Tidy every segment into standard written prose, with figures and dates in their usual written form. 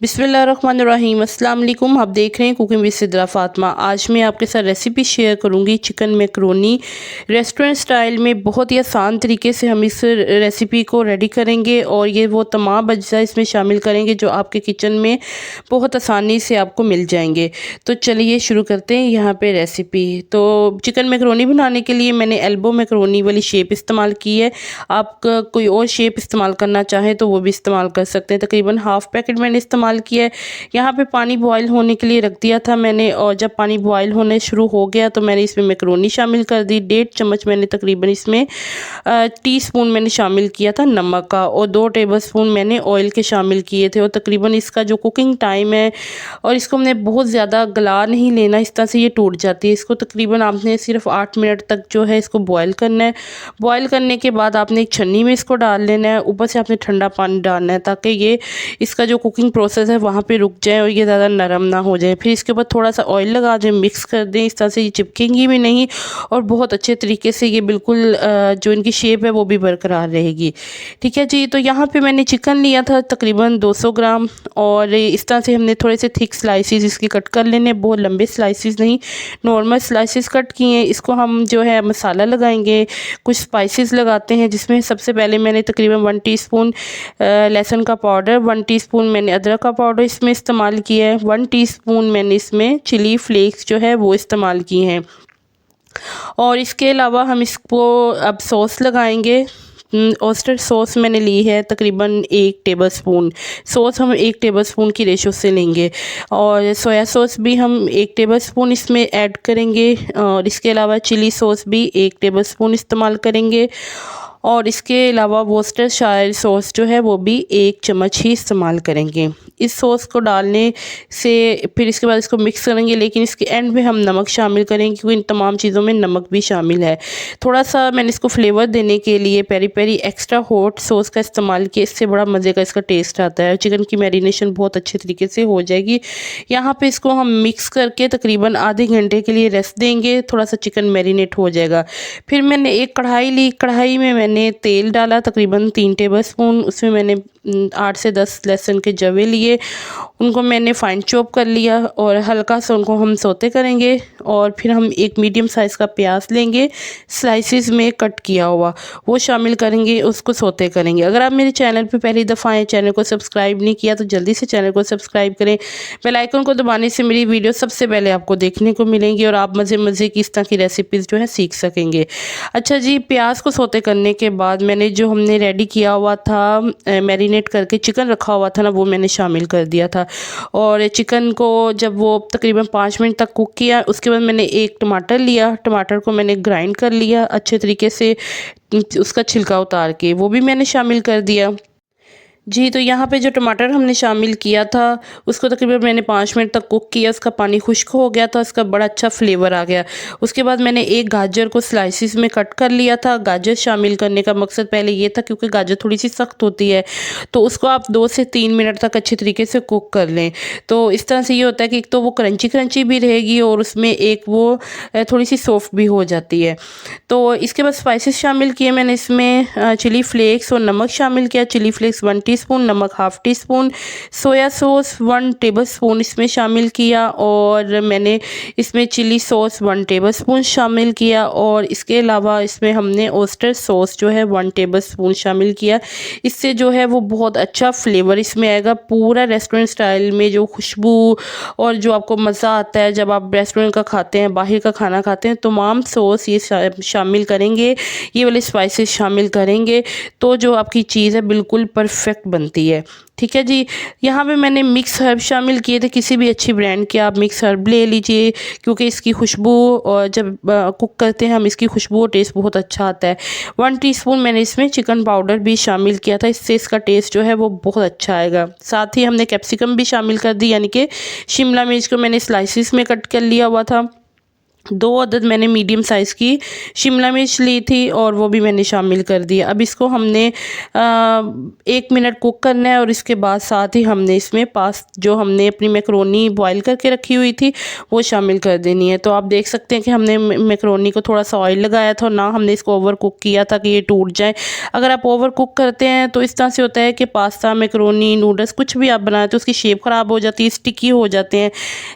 बिस्मिल्लाहिर्रहमानिर्रहीम। अस्सलाम वालेकुम। आप देख रहे हैं कुकिंग विद सिद्रा फातिमा। आज मैं आपके साथ रेसिपी शेयर करूंगी चिकन मैकरोनी। रेस्टोरेंट स्टाइल में बहुत ही आसान तरीके से हम इस रेसिपी को रेडी करेंगे और ये वो तमाम अज्जा इसमें शामिल करेंगे जो आपके किचन में बहुत आसानी से आपको मिल जाएंगे। तो चलिए शुरू करते हैं यहाँ पे रेसिपी। तो चिकन मैकरोनी बनाने के लिए मैंने एल्बो मैकरोनी वाली शेप इस्तेमाल की है। आप कोई और शेप इस्तेमाल करना चाहें तो वो भी इस्तेमाल कर सकते हैं। तकरीबन हाफ़ पैकेट मैंने इस्तेमाल किया है। यहाँ पे पानी बॉयल होने के लिए रख दिया था मैंने, और जब पानी बॉयल होने शुरू हो गया तो मैंने इसमें मैकरोनी शामिल कर दी। 1.5 चम्मच मैंने तकरीबन इसमें टीस्पून मैंने शामिल किया था नमक का, और 2 टेबलस्पून मैंने ऑयल के शामिल किए थे। और तकरीबन इसका जो कुकिंग टाइम है, और इसको हमने बहुत ज़्यादा गला नहीं लेना, इस तरह से ये टूट जाती है। इसको तकरीबन आपने सिर्फ 8 मिनट तक जो है इसको बॉयल करना है। बॉयल करने के बाद आपने एक छन्नी में इसको डाल लेना है। ऊपर से आपने ठंडा पानी डालना है ताकि ये इसका जो कुकिंग प्रोसेस है वहाँ पे रुक जाए और ये ज़्यादा नरम ना हो जाए। फिर इसके ऊपर थोड़ा सा ऑयल लगा दें, मिक्स कर दें। इस तरह से ये चिपकेंगी भी नहीं और बहुत अच्छे तरीके से ये बिल्कुल जो इनकी शेप है वो भी बरकरार रहेगी। ठीक है जी। तो यहाँ पे मैंने चिकन लिया था तकरीबन 200 ग्राम, और इस तरह से हमने थोड़े से थिक स्लाइसिस इसकी कट कर लेने, बहुत लंबे स्लाइसिस नहीं, नॉर्मल स्लाइसिस कट किए हैं। इसको हम जो है मसाला लगाएंगे, कुछ स्पाइसेस लगाते हैं, जिसमें सबसे पहले मैंने तकरीबन 1 टीस्पून लहसुन का पाउडर, 1 टीस्पून मैंने अदरक का पाउडर इसमें इस्तेमाल किया है, 1 टीस्पून मैंने इसमें चिली फ्लेक्स जो है वो इस्तेमाल किए हैं। और इसके अलावा हम इसको अब सॉस लगाएंगे। ऑयस्टर सॉस मैंने ली है तकरीबन 1 टेबलस्पून। सॉस हम 1 टेबलस्पून की रेशो से लेंगे, और सोया सॉस भी हम 1 टेबलस्पून इसमें ऐड करेंगे, और इसके अलावा चिली सॉस भी 1 टेबलस्पून इस्तेमाल करेंगे, और इसके अलावा वोस्टरशायर सॉस जो है वो भी 1 चम्मच ही इस्तेमाल करेंगे। इस सॉस को डालने से फिर इसके बाद इसको मिक्स करेंगे, लेकिन इसके एंड में हम नमक शामिल करेंगे क्योंकि इन तमाम चीज़ों में नमक भी शामिल है। थोड़ा सा मैंने इसको फ्लेवर देने के लिए peri peri extra hot sauce का इस्तेमाल किया, इससे बड़ा मज़े का इसका टेस्ट आता है। चिकन की मैरिनेशन बहुत अच्छे तरीके से हो जाएगी। यहाँ पे इसको हम मिक्स करके तकरीबन आधे घंटे के लिए रेस्ट देंगे, थोड़ा सा चिकन मैरिनेट हो जाएगा। फिर मैंने एक कढ़ाई ली, कढ़ाई में मैंने तेल डाला तकरीबन 3 टेबलस्पून। उसमें मैंने 8 से 10 लहसुन के जवे लिए, उनको मैंने फाइन चॉप कर लिया, और हल्का सा उनको हम सौते करेंगे। और फिर हम एक मीडियम साइज़ का प्याज लेंगे, स्लाइसिस में कट किया हुआ, वो शामिल करेंगे, उसको सौते करेंगे। अगर आप मेरे चैनल पे पहली दफ़ा आए, चैनल को सब्सक्राइब नहीं किया तो जल्दी से चैनल को सब्सक्राइब करें। बेल आइकन को दबाने से मेरी वीडियो सबसे पहले आपको देखने को मिलेंगी और आप मज़े मज़े की इस तरह की रेसिपीज़ जो है सीख सकेंगे। अच्छा जी, प्याज को सौते करने के बाद मैंने जो हमने रेडी किया हुआ था, मैरिनेट करके चिकन रखा हुआ था ना, वो मैंने शामिल कर दिया था। और चिकन को जब वो तकरीबन 5 मिनट तक कुक किया, उसके बाद मैंने एक टमाटर लिया, टमाटर को मैंने ग्राइंड कर लिया अच्छे तरीके से, उसका छिलका उतार के वो भी मैंने शामिल कर दिया। जी, तो यहाँ पे जो टमाटर हमने शामिल किया था उसको तकरीबन मैंने 5 मिनट तक कुक किया, उसका पानी खुश्क हो गया था, उसका बड़ा अच्छा फ्लेवर आ गया। उसके बाद मैंने एक गाजर को स्लाइसिस में कट कर लिया था। गाजर शामिल करने का मकसद पहले ये था क्योंकि गाजर थोड़ी सी सख्त होती है, तो उसको आप 2 से 3 मिनट तक अच्छे तरीके से कुक कर लें। तो इस तरह से ये होता है कि एक तो वो क्रंची क्रंची भी रहेगी और उसमें एक वो थोड़ी सी सॉफ्ट भी हो जाती है। तो इसके बाद स्पाइसेस शामिल किए मैंने इसमें, चिली फ्लेक्स और नमक शामिल किया। चिली फ्लेक्स 1 टीस्पून, नमक half teaspoon, soya sauce 1 tablespoon इसमें शामिल किया, और मैंने इसमें चिली सॉस 1 टेबलस्पून शामिल किया, और इसके अलावा इसमें हमने ऑयस्टर सॉस जो है 1 टेबलस्पून शामिल किया। इससे जो है वो बहुत अच्छा फ्लेवर इसमें आएगा। पूरा रेस्टोरेंट स्टाइल में जो खुशबू और जो आपको मज़ा आता है जब आप रेस्टोरेंट का खाते हैं, बाहर का खाना खाते हैं, तमाम सॉस ये शामिल करेंगे, ये वाले स्पाइसेस शामिल करेंगे, तो जो आपकी चीज़ है बिल्कुल परफेक्ट बनती है। ठीक है जी। यहाँ पे मैंने मिक्स हर्ब शामिल किए थे, किसी भी अच्छी ब्रांड के आप मिक्स हर्ब ले लीजिए क्योंकि इसकी खुशबू, और जब कुक करते हैं हम इसकी खुशबू और टेस्ट बहुत अच्छा आता है। 1 टीस्पून मैंने इसमें चिकन पाउडर भी शामिल किया था, इससे इसका टेस्ट जो है वो बहुत अच्छा आएगा। साथ ही हमने कैप्सिकम भी शामिल कर दी, यानी कि शिमला मिर्च को मैंने स्लाइसिस में कट कर लिया हुआ था। 2 अदद मैंने मीडियम साइज़ की शिमला मिर्च ली थी और वो भी मैंने शामिल कर दिया। अब इसको हमने 1 मिनट कुक करना है और इसके बाद साथ ही हमने इसमें जो हमने अपनी मैकरोनी बॉयल करके रखी हुई थी वो शामिल कर देनी है। तो आप देख सकते हैं कि हमने मैकरोनी को थोड़ा सा ऑयल लगाया था और ना हमने इसको ओवर कुक किया था कि ये टूट जाए। अगर आप ओवर कुक करते हैं तो इस तरह से होता है कि पास्ता, मैकरोनी, नूडल्स कुछ भी आप बनाते हो उसकी शेप ख़राब हो जाती है, स्टिकी हो जाते हैं।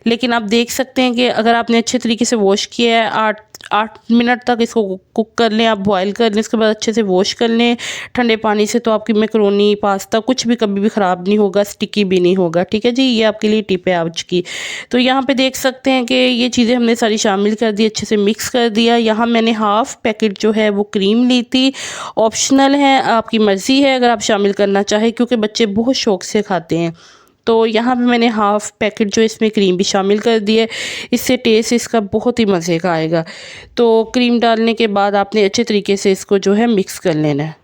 लेकिन आप देख सकते हैं कि अगर आपने अच्छे तरीके से वॉश किया है, 8 मिनट तक इसको कुक कर लें, आप बॉयल कर लें, उसके बाद अच्छे से वॉश कर लें ठंडे पानी से, तो आपकी मैकरोनी, पास्ता कुछ भी कभी भी ख़राब नहीं होगा, स्टिकी भी नहीं होगा। ठीक है जी, ये आपके लिए टिप है आज की। तो यहाँ पे देख सकते हैं कि ये चीज़ें हमने सारी शामिल कर दी, अच्छे से मिक्स कर दिया। यहाँ मैंने हाफ़ पैकेट जो है वो क्रीम ली थी, ऑप्शनल है, आपकी मर्ज़ी है अगर आप शामिल करना चाहें, क्योंकि बच्चे बहुत शौक़ से खाते हैं। तो यहाँ पे मैंने हाफ़ पैकेट जो इसमें क्रीम भी शामिल कर दी है, इससे टेस्ट इसका बहुत ही मज़े का आएगा। तो क्रीम डालने के बाद आपने अच्छे तरीके से इसको जो है मिक्स कर लेना है।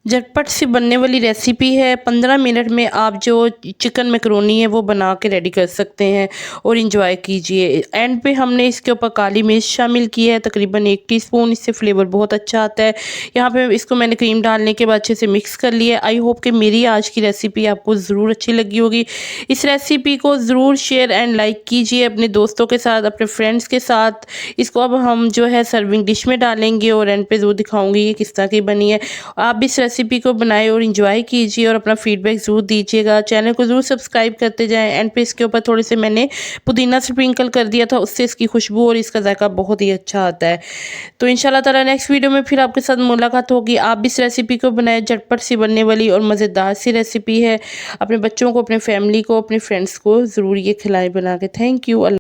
झटपट से बनने वाली रेसिपी है, 15 मिनट में आप जो चिकन मैकरोनी है वो बना के रेडी कर सकते हैं और इंजॉय कीजिए। एंड पे हमने इसके ऊपर काली मिर्च शामिल की है, तकरीबन 1 टीस्पून, इससे फ्लेवर बहुत अच्छा आता है। यहाँ पे इसको मैंने क्रीम डालने के बाद अच्छे से मिक्स कर लिया। आई होप कि मेरी आज की रेसिपी आपको ज़रूर अच्छी लगी होगी। इस रेसिपी को ज़रूर शेयर एंड लाइक कीजिए अपने दोस्तों के साथ, अपने फ्रेंड्स के साथ। इसको अब हम जो है सर्विंग डिश में डालेंगे और एंड पे ज़रूर दिखाऊँगी ये किस तरह की बनी है। आप भी इस रेसिपी को बनाएं और एंजॉय कीजिए और अपना फीडबैक ज़रूर दीजिएगा। चैनल को ज़रूर सब्सक्राइब करते जाएं। एंड पे इसके ऊपर थोड़े से मैंने पुदीना स्प्रिंकल कर दिया था, उससे इसकी खुशबू और इसका जायका बहुत ही अच्छा आता है। तो इंशाल्लाह ताला नेक्स्ट वीडियो में फिर आपके साथ मुलाकात होगी। आप भी इस रेसिपी को बनाएं, झटपट सी बनने वाली और मज़ेदार सी रेसिपी है। अपने बच्चों को, अपने फैमिली को, अपने फ्रेंड्स को ज़रूर ये खिलाएं बना के। Thank you.